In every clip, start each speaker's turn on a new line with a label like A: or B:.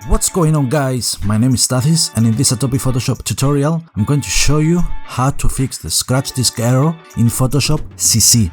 A: What's going on, guys? My name is Stathis, and in this Adobe Photoshop tutorial I'm going to show you how to fix the scratch disk error in Photoshop CC.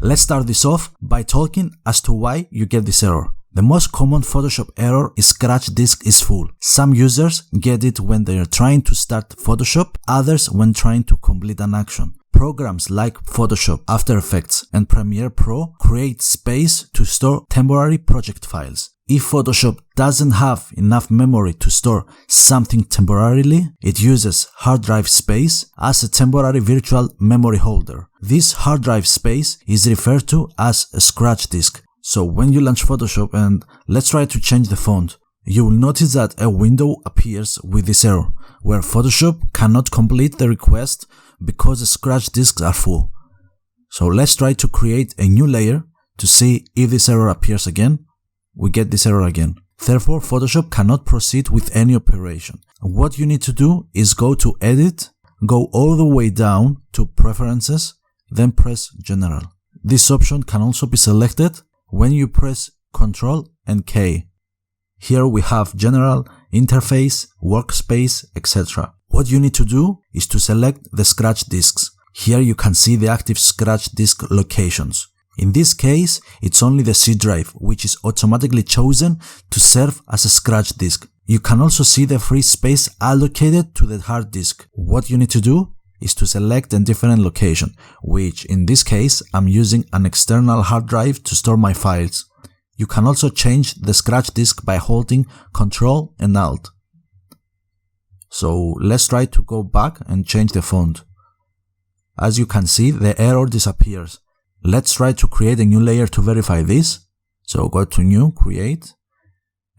A: Let's start this off by talking as to why you get this error. The most common Photoshop error is scratch disk is full. Some users get it when they are trying to start Photoshop, others when trying to complete an action. Programs like Photoshop, After Effects, and Premiere Pro create space to store temporary project files. If Photoshop doesn't have enough memory to store something temporarily, it uses hard drive space as a temporary virtual memory holder. This hard drive space is referred to as a scratch disk. So when you launch Photoshop and let's try to change the font, you will notice that a window appears with this error, where Photoshop cannot complete the request because the scratch disks are full. So let's try to create a new layer to see if this error appears again. We get this error again. Therefore, Photoshop cannot proceed with any operation. What you need to do is go to Edit, go all the way down to Preferences, then press General. This option can also be selected when you press Ctrl and K. Here we have General, Interface, Workspace, etc. What you need to do is to select the scratch disks. Here you can see the active scratch disk locations. In this case, it's only the C drive, which is automatically chosen to serve as a scratch disk. You can also see the free space allocated to the hard disk. What you need to do is to select a different location, which in this case, I'm using an external hard drive to store my files. You can also change the scratch disk by holding Ctrl and Alt. So let's try to go back and change the font. As you can see, the error disappears. Let's try to create a new layer to verify this. So go to New, Create.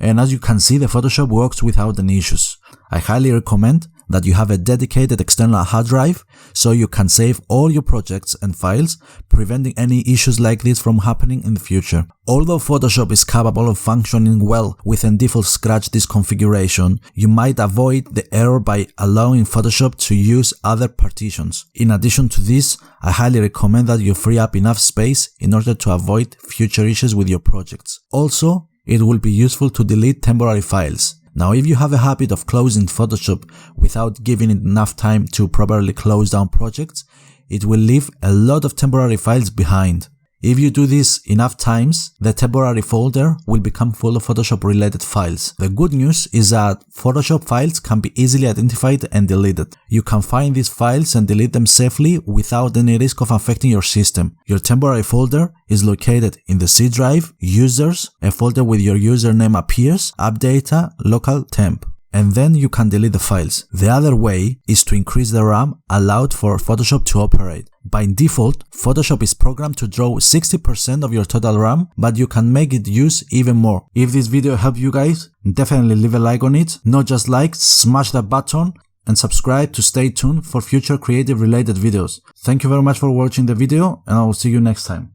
A: And as you can see, the Photoshop works without any issues. I highly recommend that you have a dedicated external hard drive so you can save all your projects and files, preventing any issues like this from happening in the future. Although Photoshop is capable of functioning well with a default scratch disk configuration, you might avoid the error by allowing Photoshop to use other partitions. In addition to this, I highly recommend that you free up enough space in order to avoid future issues with your projects. Also, it will be useful to delete temporary files. Now, if you have a habit of closing Photoshop without giving it enough time to properly close down projects, it will leave a lot of temporary files behind. If you do this enough times, the temporary folder will become full of Photoshop related files. The good news is that Photoshop files can be easily identified and deleted. You can find these files and delete them safely without any risk of affecting your system. Your temporary folder is located in the C drive, Users, a folder with your username appears, App Data, Local Temp. And then you can delete the files. The other way is to increase the RAM allowed for Photoshop to operate. By default, Photoshop is programmed to draw 60% of your total RAM, but you can make it use even more. If this video helped you guys, definitely leave a like on it. Not just like, smash that button and subscribe to stay tuned for future creative related videos. Thank you very much for watching the video, and I will see you next time.